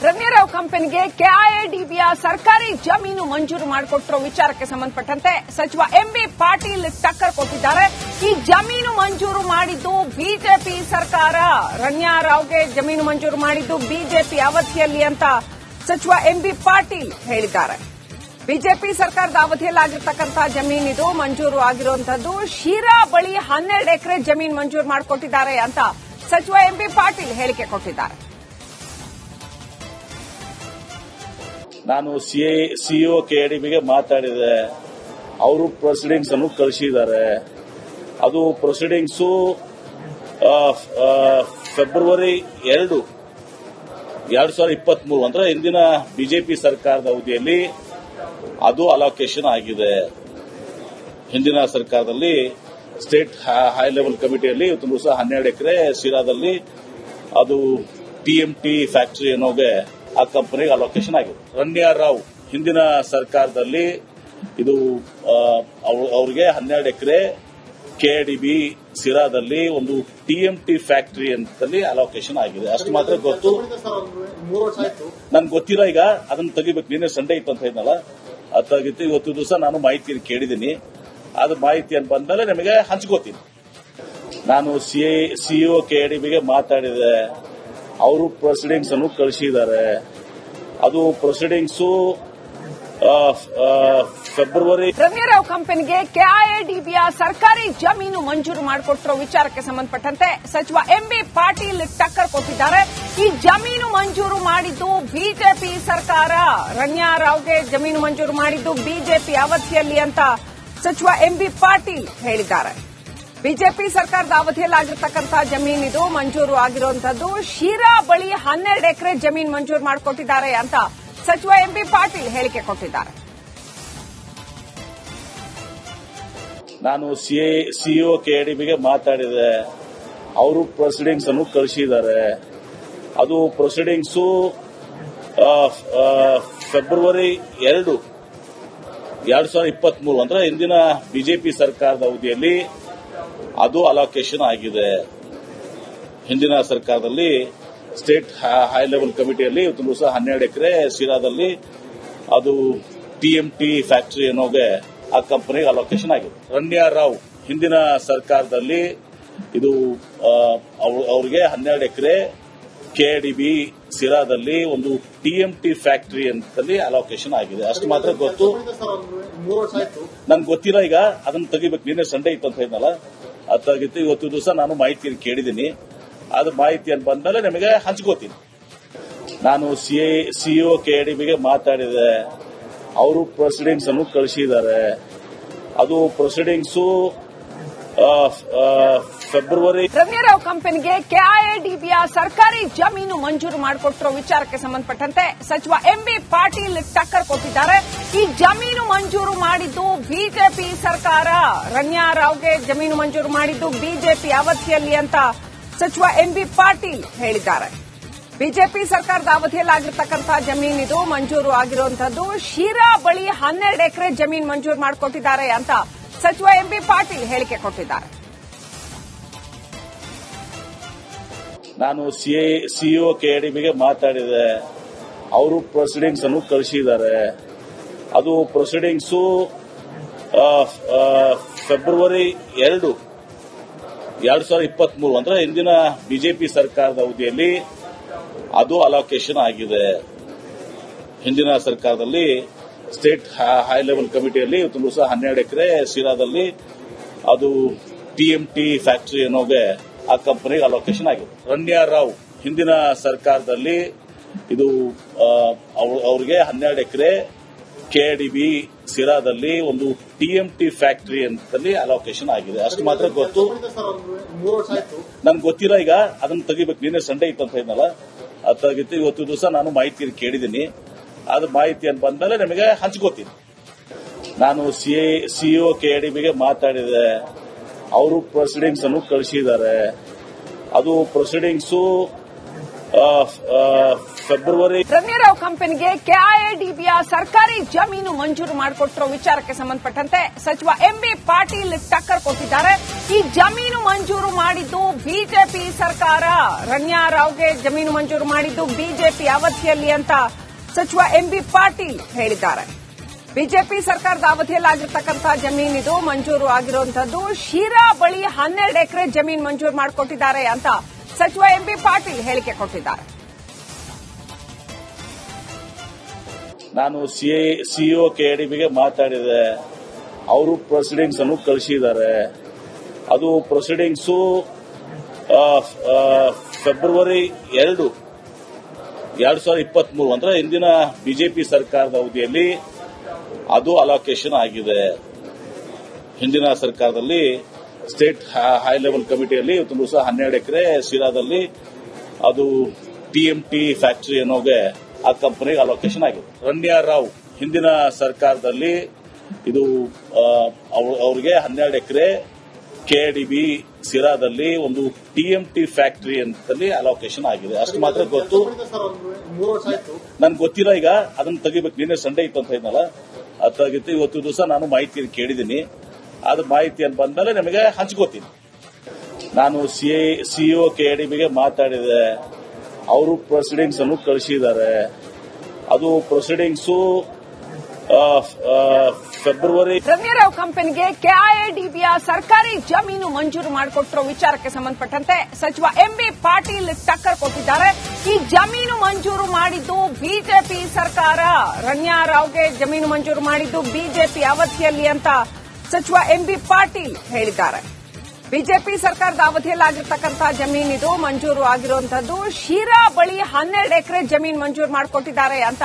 ರಮ್ಯಾರಾವ್ ಕಂಪನಿಗೆ ಕೆಐಎಡಿಬಿಯ ಸರ್ಕಾರಿ ಜಮೀನು ಮಂಜೂರು ಮಾಡಿಕೊಟ್ಟಿರೋ ವಿಚಾರಕ್ಕೆ ಸಂಬಂಧಪಟ್ಟಂತೆ ಸಚಿವ ಎಂಬಿ ಪಾಟೀಲ್ ಟಕ್ಕರ್ ಕೊಟ್ಟಿದ್ದಾರೆ. ಈ ಜಮೀನು ಮಂಜೂರು ಮಾಡಿದ್ದು ಬಿಜೆಪಿ ಸರ್ಕಾರ, ರಮ್ಯಾರಾವ್ಗೆ ಜಮೀನು ಮಂಜೂರು ಮಾಡಿದ್ದು ಬಿಜೆಪಿ ಅವಧಿಯಲ್ಲಿ ಅಂತ ಸಚಿವ ಎಂಬಿ ಪಾಟೀಲ್ ಹೇಳಿದ್ದಾರೆ. ಬಿಜೆಪಿ ಸರ್ಕಾರದ ಅವಧಿಯಲ್ಲಾಗಿರ್ತಕ್ಕಂತಹ ಜಮೀನಿದು ಮಂಜೂರು ಆಗಿರುವಂತದ್ದು. ಶಿರಾ ಬಳಿ 12 ಎಕರೆ ಜಮೀನು ಮಂಜೂರು ಮಾಡಿಕೊಟ್ಟಿದ್ದಾರೆ ಅಂತ ಸಚಿವ ಎಂಬಿ ಪಾಟೀಲ್ ಹೇಳಿಕೆ ಕೊಟ್ಟಿದ್ದಾರೆ. ನಾನು ಸಿಇಒ ಕೆಎಡಿಬಿಗೆ ಮಾತಾಡಿದೆ. ಅವರು ಪ್ರೊಸೀಡಿಂಗ್ಸ್ ಅನ್ನು ಕಳಿಸಿದ್ದಾರೆ. ಅದು ಪ್ರೊಸೀಡಿಂಗ್ಸು ಫೆಬ್ರವರಿ 2, 2023 ಅಂದ್ರೆ ಇಂದಿನ ಬಿಜೆಪಿ ಸರ್ಕಾರದ ಅವಧಿಯಲ್ಲಿ ಅದು ಅಲೋಕೇಶನ್ ಆಗಿದೆ. ಹಿಂದಿನ ಸರ್ಕಾರದಲ್ಲಿ ಸ್ಟೇಟ್ ಹೈ ಲೆವೆಲ್ ಕಮಿಟಿಯಲ್ಲಿ ಇವತ್ತು ದಿವಸ 12 ಎಕರೆ ಶಿರಾದಲ್ಲಿ ಅದು ಟಿಎಂಟಿ ಫ್ಯಾಕ್ಟರಿ ಅನ್ನೋಗೆ ಆ ಕಂಪನಿಗೆ ಅಲೋಕೇಶನ್ ಆಗಿದೆ. ರಮ್ಯಾರಾವ್ ಹಿಂದಿನ ಸರ್ಕಾರದಲ್ಲಿ ಇದು ಅವರಿಗೆ 12 ಎಕರೆ ಕೆಐಎಡಿಬಿ ಶಿರಾದಲ್ಲಿ ಒಂದು ಟಿಎಂಟಿ ಫ್ಯಾಕ್ಟರಿ ಅಂತಲ್ಲಿ ಅಲೋಕೇಶನ್ ಆಗಿದೆ. ಅಷ್ಟು ಮಾತ್ರ ಗೊತ್ತು. ನನ್ಗೆ ಗೊತ್ತಿಲ್ಲ. ಈಗ ಅದನ್ನು ತೆಗಿಬೇಕು. ನಿನ್ನೆ ಸಂಡೇ ಇತ್ತು ಅಂತ ಹೇಳಿದ್ನಲ್ಲ, ಅದು ತೆಗಿತು. ಇವತ್ತು ದಿವಸ ನಾನು ಮಾಹಿತಿ ಕೇಳಿದ್ದೀನಿ. ಅದು ಮಾಹಿತಿಯನ್ನು ಬಂದ್ಮೇಲೆ ನಿಮಗೆ ಹಂಚ್ಕೋತೀನಿ. ನಾನು ಸಿಇಒ ಕೆಎಡಿಬಿಗೆ ಮಾತಾಡಿದೆ. ಅವರು ಪ್ರೊಸೀಡಿಂಗ್ಸ್ ಅನ್ನು ಕಳಿಸಿದ್ದಾರೆ. ಅದು ಪ್ರೊಸೀಡಿಂಗ್ಸು ಫೆಬ್ರವರಿ. ರಮ್ಯಾರಾವ್ ಕಂಪನಿಗೆ ಕೆಐಎಡಿಬಿಯ ಸರ್ಕಾರಿ ಜಮೀನು ಮಂಜೂರು ಮಾಡಿಕೊಟ್ಟಿರೋ ವಿಚಾರಕ್ಕೆ ಸಂಬಂಧಪಟ್ಟಂತೆ ಸಚಿವ ಎಂಬಿ ಪಾಟೀಲ್ ಟಕ್ಕರ್ ಕೊಟ್ಟಿದ್ದಾರೆ. ಈ ಜಮೀನು ಮಂಜೂರು ಮಾಡಿದ್ದು ಬಿಜೆಪಿ ಸರ್ಕಾರ, ರಮ್ಯಾರಾವ್ಗೆ ಜಮೀನು ಮಂಜೂರು ಮಾಡಿದ್ದು ಬಿಜೆಪಿ ಅವಧಿಯಲ್ಲಿ ಅಂತ ಸಚಿವ ಎಂಬಿ ಪಾಟೀಲ್ ಹೇಳಿದ್ದಾರೆ. ಬಿಜೆಪಿ ಸರ್ಕಾರದ ಅವಧಿಯಲ್ಲಾಗಿರ್ತಕ್ಕಂತಹ ಜಮೀನಿದು ಮಂಜೂರು ಆಗಿರುವಂತದ್ದು. ಶಿರಾ ಬಳಿ 12 ಎಕರೆ ಜಮೀನು ಮಂಜೂರು ಮಾಡಿಕೊಟ್ಟಿದ್ದಾರೆ ಅಂತ ಸಚಿವ ಎಂಬಿ ಪಾಟೀಲ್ ಹೇಳಿಕೆ ಕೊಟ್ಟಿದ್ದಾರೆ. ನಾನು ಸಿಇಒ ಕೆಎಡಿಬಿಗೆ ಮಾತಾಡಿದೆ. ಅವರು ಪ್ರೊಸೀಡಿಂಗ್ಸ್ ಅನ್ನು ಕಳಿಸಿದ್ದಾರೆ. ಅದು ಪ್ರೊಸೀಡಿಂಗ್ಸು ಫೆಬ್ರವರಿ 2, 2023 ಅಂದ್ರೆ ಇಂದಿನ ಬಿಜೆಪಿ ಸರ್ಕಾರದ ಅವಧಿಯಲ್ಲಿ ಅದು ಅಲೋಕೇಶನ್ ಆಗಿದೆ. ಹಿಂದಿನ ಸರ್ಕಾರದಲ್ಲಿ ಸ್ಟೇಟ್ ಹೈ ಲೆವೆಲ್ ಕಮಿಟಿಯಲ್ಲಿ ಇವತ್ತು ದಿವಸ 12 ಎಕರೆ ಶಿರಾದಲ್ಲಿ ಅದು ಟಿಎಂಟಿ ಫ್ಯಾಕ್ಟರಿ ಅನ್ನೋಗೆ ಆ ಕಂಪನಿಗೆ ಅಲೋಕೇಶನ್ ಆಗಿದೆ. ರಮ್ಯಾರಾವ್ ಹಿಂದಿನ ಸರ್ಕಾರದಲ್ಲಿ ಇದು ಅವರಿಗೆ 12 ಎಕರೆ ಕೆಐಎಡಿಬಿ ಶಿರಾದಲ್ಲಿ ಒಂದು ಟಿಎಂಟಿ ಫ್ಯಾಕ್ಟರಿ ಅಂತಲ್ಲಿ ಅಲೋಕೇಶನ್ ಆಗಿದೆ. ಅಷ್ಟು ಮಾತ್ರ ಗೊತ್ತು. ನನ್ಗೆ ಗೊತ್ತಿಲ್ಲ. ಈಗ ಅದನ್ನು ತೆಗಿಬೇಕು. ನಿನ್ನೆ ಸಂಡೇ ಇತ್ತು ಅಂತ ಹೇಳಿದ್ನಲ್ಲ, ಅದು ತೆಗಿತು. ಇವತ್ತು ದಿವಸ ನಾನು ಮಾಹಿತಿ ಕೇಳಿದ್ದೀನಿ. ಅದು ಮಾಹಿತಿಯನ್ನು ಬಂದ್ಮೇಲೆ ನಿಮಗೆ ಹಂಚ್ಕೋತೀನಿ. ನಾನು ಸಿಇಒ ಕೆಎಡಿಬಿಗೆ ಮಾತಾಡಿದೆ. ಅವರು ಪ್ರೊಸೀಡಿಂಗ್ಸ್ ಅನ್ನು ಕಳಿಸಿದ್ದಾರೆ. ಅದು ಪ್ರೊಸೀಡಿಂಗ್ಸು ಫೆಬ್ರವರಿ. ರಮ್ಯಾರಾವ್ ಕಂಪನಿಗೆ ಕೆಐಎಡಿಬಿಯ ಸರ್ಕಾರಿ ಜಮೀನು ಮಂಜೂರು ಮಾಡಿಕೊಟ್ಟಿರೋ ವಿಚಾರಕ್ಕೆ ಸಂಬಂಧಪಟ್ಟಂತೆ ಸಚಿವ ಎಂಬಿ ಪಾಟೀಲ್ ಟಕ್ಕರ್ ಕೊಟ್ಟಿದ್ದಾರೆ. ಈ ಜಮೀನು ಮಂಜೂರು ಮಾಡಿದ್ದು ಬಿಜೆಪಿ ಸರ್ಕಾರ, ರಮ್ಯಾರಾವ್ಗೆ ಜಮೀನು ಮಂಜೂರು ಮಾಡಿದ್ದು ಬಿಜೆಪಿ ಅವಧಿಯಲ್ಲಿ ಅಂತ ಸಚಿವ ಎಂಬಿ ಪಾಟೀಲ್ ಹೇಳಿದ್ದಾರೆ. ಬಿಜೆಪಿ ಸರ್ಕಾರದ ಅವಧಿಯಲ್ಲಾಗಿರ್ತಕ್ಕಂತಹ ಜಮೀನಿದು ಮಂಜೂರು ಆಗಿರುವಂತದ್ದು. ಶಿರಾ ಬಳಿ 12 ಎಕರೆ ಜಮೀನು ಮಂಜೂರು ಮಾಡಿಕೊಟ್ಟಿದ್ದಾರೆ ಅಂತ ಸಚಿವ ಎಂಬಿ ಪಾಟೀಲ್ ಹೇಳಿಕೆ ಕೊಟ್ಟಿದ್ದಾರೆ. ನಾನು ಸಿಇಒ ಕೆಎಡಿಬಿಗೆ ಮಾತಾಡಿದೆ. ಅವರು ಪ್ರೊಸೀಡಿಂಗ್ಸ್ ಅನ್ನು ಕಳಿಸಿದ್ದಾರೆ. ಅದು ಪ್ರೊಸೀಡಿಂಗ್ಸು ಫೆಬ್ರವರಿ 2, 2023 ಅಂದ್ರೆ ಇಂದಿನ ಬಿಜೆಪಿ ಸರ್ಕಾರದ ಅವಧಿಯಲ್ಲಿ ಅದು ಅಲೋಕೇಶನ್ ಆಗಿದೆ. ಹಿಂದಿನ ಸರ್ಕಾರದಲ್ಲಿ ಸ್ಟೇಟ್ ಹೈ ಲೆವೆಲ್ ಕಮಿಟಿಯಲ್ಲಿ ಇವತ್ತು ದಿವಸ 12 ಎಕರೆ ಶಿರಾದಲ್ಲಿ ಅದು ಟಿಎಂಟಿ ಫ್ಯಾಕ್ಟರಿ ಅನ್ನೋಗೆ ಆ ಕಂಪನಿಗೆ ಅಲೋಕೇಶನ್ ಆಗಿದೆ. ರಮ್ಯಾರಾವ್ ಹಿಂದಿನ ಸರ್ಕಾರದಲ್ಲಿ ಇದು ಅವರಿಗೆ 12 ಎಕರೆ ಕೆಐಎಡಿಬಿ ಶಿರಾದಲ್ಲಿ ಒಂದು ಟಿಎಂಟಿ ಫ್ಯಾಕ್ಟರಿ ಅಂತಲ್ಲಿ ಅಲೋಕೇಶನ್ ಆಗಿದೆ. ಅಷ್ಟು ಮಾತ್ರ ಗೊತ್ತು. ನನ್ಗೆ ಗೊತ್ತಿಲ್ಲ. ಈಗ ಅದನ್ನು ತೆಗಿಬೇಕು. ನಿನ್ನೆ ಸಂಡೇ ಇತ್ತು ಅಂತ ಹೇಳಿದ್ನಲ್ಲ, ಅದು ತೆಗಿತು. ಇವತ್ತು ದಿವಸ ನಾನು ಮಾಹಿತಿ ಕೇಳಿದ್ದೀನಿ. ಅದು ಮಾಹಿತಿಯನ್ನು ಬಂದ್ಮೇಲೆ ನಿಮಗೆ ಹಂಚ್ಕೋತೀನಿ. ನಾನು ಸಿಇಒ ಕೆಎಡಿಬಿಗೆ ಮಾತಾಡಿದೆ. ಅವರು ಪ್ರೊಸೀಡಿಂಗ್ಸ್ ಅನ್ನು ಕಳಿಸಿದ್ದಾರೆ. ಅದು ಪ್ರೊಸೀಡಿಂಗ್ಸು ಫೆಬ್ರವರಿ ರಮ್ಯಾರಾವ್ ಕಂಪನಿಗೆ ಕೆಐಎಡಿಬಿಯ ಸರ್ಕಾರಿ ಜಮೀನು ಮಂಜೂರು ಮಾಡಿಕೊಟ್ಟಿರೋ ವಿಚಾರಕ್ಕೆ ಸಂಬಂಧಪಟ್ಟಂತೆ ಸಚಿವ ಎಂಬಿ ಪಾಟೀಲ್ ಟಕ್ಕರ್ ಕೊಟ್ಟಿದ್ದಾರೆ. ಈ ಜಮೀನು ಮಂಜೂರು ಮಾಡಿದ್ದು ಬಿಜೆಪಿ ಸರ್ಕಾರ. ರಮ್ಯಾರಾವ್ಗೆ ಜಮೀನು ಮಂಜೂರು ಮಾಡಿದ್ದು ಬಿಜೆಪಿ ಅವಧಿಯಲ್ಲಿ ಅಂತ ಸಚಿವ ಎಂಬಿ ಪಾಟೀಲ್ ಹೇಳಿದ್ದಾರೆ. ಬಿಜೆಪಿ ಸರ್ಕಾರದ ಅವಧಿಯಲ್ಲಿ ಆಗಿರ್ತಕ್ಕಂತಹ ಜಮೀನಿದು ಮಂಜೂರು ಆಗಿರುವಂತದ್ದು. ಶಿರಾ ಬಳಿ 12 ಎಕರೆ ಜಮೀನು ಮಂಜೂರು ಮಾಡಿಕೊಟ್ಟಿದ್ದಾರೆ ಅಂತ ಸಚಿವ ಎಂಬಿ ಪಾಟೀಲ್ ಹೇಳಿಕೆ ಕೊಟ್ಟಿದ್ದಾರೆ. ನಾನು ಸಿಇಒ ಕೆಎಡಿಬಿಗೆ ಮಾತಾಡಿದೆ. ಅವರು ಪ್ರೊಸೀಡಿಂಗ್ಸ್ ಅನ್ನು ಕಳಿಸಿದ್ದಾರೆ. ಅದು ಪ್ರೊಸೀಡಿಂಗ್ಸು ಫೆಬ್ರವರಿ 2, 2023 ಅಂದ್ರೆ ಇಂದಿನ ಬಿಜೆಪಿ ಸರ್ಕಾರದ ಅವಧಿಯಲ್ಲಿ ಅದು ಅಲೋಕೇಶನ್ ಆಗಿದೆ. ಹಿಂದಿನ ಸರ್ಕಾರದಲ್ಲಿ ಸ್ಟೇಟ್ ಹೈ ಲೆವೆಲ್ ಕಮಿಟಿಯಲ್ಲಿ ಇವತ್ತು ದಿವಸ 12 ಎಕರೆ ಸಿರಾದಲ್ಲಿ ಅದು ಟಿಎಂಟಿ ಫ್ಯಾಕ್ಟರಿ ಅನ್ನೋಗೆ ಆ ಕಂಪನಿಗೆ ಅಲೋಕೇಶನ್ ಆಗಿದೆ. ರಮ್ಯಾರಾವ್ ಹಿಂದಿನ ಸರ್ಕಾರದಲ್ಲಿ ಇದು ಅವರಿಗೆ 12 ಎಕರೆ ಕೆಎಡಿಬಿ ಸಿರಾದಲ್ಲಿ ಒಂದು ಟಿಎಂಟಿ ಫ್ಯಾಕ್ಟರಿ ಅಂತಲ್ಲಿ ಅಲೋಕೇಶನ್ ಆಗಿದೆ. ಅಷ್ಟು ಮಾತ್ರ ಗೊತ್ತು. ನನ್ಗೆ ಗೊತ್ತಿಲ್ಲ. ಈಗ ಅದನ್ನ ತೆಗಿಬೇಕು. ನಿನ್ನೆ ಸಂಡೇ ಇತ್ತು ಅಂತ ಇದ್ನಲ್ಲ, ಅದು ತೆಗಿತ್ತು. ಇವತ್ತು ದಿವಸ ನಾನು ಮಾಹಿತಿ ಕೇಳಿದ್ದೀನಿ. ಅದು ಮಾಹಿತಿಯನ್ನು ಬಂದ್ಮೇಲೆ ನಿಮಗೆ ಹಂಚ್ಕೋತೀನಿ. ನಾನು ಸಿಇಒ ಕೆಎಡಿಬಿಗೆ ಮಾತಾಡಿದೆ. ಅವರು ಪ್ರೊಸೀಡಿಂಗ್ಸ್ ಅನ್ನು ಕಳಿಸಿದ್ದಾರೆ. ಅದು ಪ್ರೊಸೀಡಿಂಗ್ಸು ಫೆಬ್ರವರಿ. ರಮ್ಯಾರಾವ್ ಕಂಪನಿಗೆ ಕೆಐಎಡಿಬಿಯ ಸರ್ಕಾರಿ ಜಮೀನು ಮಂಜೂರು ಮಾಡಿಕೊಟ್ಟಿರೋ ವಿಚಾರಕ್ಕೆ ಸಂಬಂಧಪಟ್ಟಂತೆ ಸಚಿವ ಎಂಬಿ ಪಾಟೀಲ್ ಟಕ್ಕರ್ ಕೊಟ್ಟಿದ್ದಾರೆ. ಈ ಜಮೀನು ಮಂಜೂರು ಮಾಡಿದ್ದು ಬಿಜೆಪಿ ಸರ್ಕಾರ. ರಮ್ಯಾರಾವ್ಗೆ ಜಮೀನು ಮಂಜೂರು ಮಾಡಿದ್ದು ಬಿಜೆಪಿ ಅವಧಿಯಲ್ಲಿ ಅಂತ ಸಚಿವ ಎಂಬಿ ಪಾಟೀಲ್ ಹೇಳಿದ್ದಾರೆ. ಬಿಜೆಪಿ ಸರ್ಕಾರದ ಅವಧಿಯಲ್ಲಿ ಆಗಿರ್ತಕ್ಕಂತಹ ಜಮೀನಿದು ಮಂಜೂರು ಆಗಿರುವಂತದ್ದು. ಶಿರಾ ಬಳಿ 12 ಎಕರೆ ಜಮೀನು ಮಂಜೂರು ಮಾಡಿಕೊಟ್ಟಿದ್ದಾರೆ ಅಂತ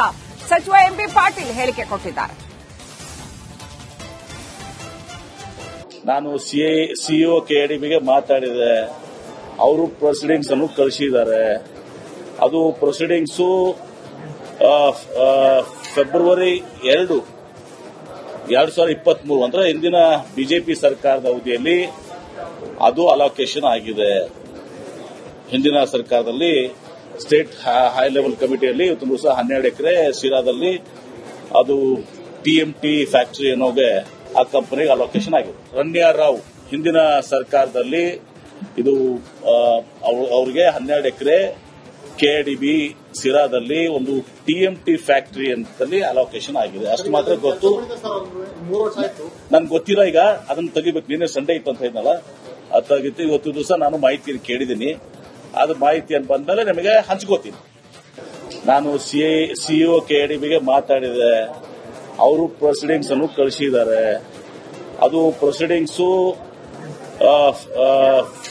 ಸಚಿವ ಎಂಬಿ ಪಾಟೀಲ್ ಹೇಳಿಕೆ ಕೊಟ್ಟಿದ್ದಾರೆ. ನಾನು ಸಿಇಒ ಕೆಎಡಿಬಿಗೆ ಮಾತಾಡಿದೆ. ಅವರು ಪ್ರೊಸೀಡಿಂಗ್ಸ್ ಅನ್ನು ಕಳಿಸಿದ್ದಾರೆ. ಅದು ಪ್ರೊಸೀಡಿಂಗ್ಸು ಫೆಬ್ರವರಿ 2, 2023 ಅಂದ್ರೆ ಇಂದಿನ ಬಿಜೆಪಿ ಸರ್ಕಾರದ ಅವಧಿಯಲ್ಲಿ ಅದು ಅಲೋಕೇಶನ್ ಆಗಿದೆ. ಹಿಂದಿನ ಸರ್ಕಾರದಲ್ಲಿ ಸ್ಟೇಟ್ ಹೈ ಲೆವೆಲ್ ಕಮಿಟಿಯಲ್ಲಿ ಇವತ್ತು ದಿವಸ 12 ಎಕರೆ ಸಿರಾದಲ್ಲಿ ಅದು ಟಿಎಂಟಿ ಫ್ಯಾಕ್ಟರಿ ಅನ್ನೋಗೆ ಆ ಕಂಪನಿಗೆ ಅಲೋಕೇಶನ್ ಆಗಿದೆ. ರಮ್ಯಾರಾವ್ ಹಿಂದಿನ ಸರ್ಕಾರದಲ್ಲಿ ಇದು ಅವರಿಗೆ 12 ಎಕರೆ ಕೆಎಡಿಬಿ ಸಿರಾದಲ್ಲಿ ಒಂದು ಟಿಎಂಟಿ ಫ್ಯಾಕ್ಟರಿ ಅಂತಲ್ಲಿ ಅಲೋಕೇಶನ್ ಆಗಿದೆ. ಅಷ್ಟು ಮಾತ್ರ ಗೊತ್ತು. ನನ್ಗೆ ಗೊತ್ತಿಲ್ಲ. ಈಗ ಅದನ್ನ ತೆಗಿಬೇಕು. ನಿನ್ನೆ ಸಂಡೇ ಇತ್ತು ಅಂತ ಇದ್ನಲ್ಲ, ಅದು ತೆಗಿತ್ತು. ಇವತ್ತು ದಿವಸ ನಾನು ಮಾಹಿತಿ ಕೇಳಿದ್ದೀನಿ. ಅದು ಮಾಹಿತಿಯನ್ನು ಬಂದ್ಮೇಲೆ ನಿಮಗೆ ಹಂಚ್ಕೋತೀನಿ. ನಾನು ಸಿಇಒ ಕೆಎಡಿಬಿಗೆ ಮಾತಾಡಿದೆ. ಅವರು ಪ್ರೊಸೀಡಿಂಗ್ಸ್ ಅನ್ನು ಕಳಿಸಿದ್ದಾರೆ. ಅದು ಪ್ರೊಸೀಡಿಂಗ್ಸು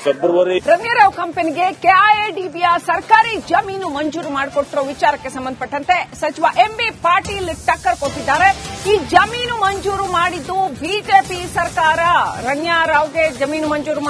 ಫೆಬ್ರವರಿ. ರಮ್ಯಾರಾವ್ ಕಂಪನಿಗೆ ಕೆಐಎಡಿಬಿಯ ಸರ್ಕಾರಿ ಜಮೀನು ಮಂಜೂರು ಮಾಡಿಕೊಟ್ಟಿರೋ ವಿಚಾರಕ್ಕೆ ಸಂಬಂಧಪಟ್ಟಂತೆ ಸಚಿವ ಎಂಬಿ ಪಾಟೀಲ್ ಟಕ್ಕರ್ ಕೊಟ್ಟಿದ್ದಾರೆ. ಈ ಜಮೀನು ಮಂಜೂರು ಮಾಡಿದ್ದು ಬಿಜೆಪಿ ಸರ್ಕಾರ. ರಮ್ಯಾರಾವ್ಗೆ ಜಮೀನು ಮಂಜೂರು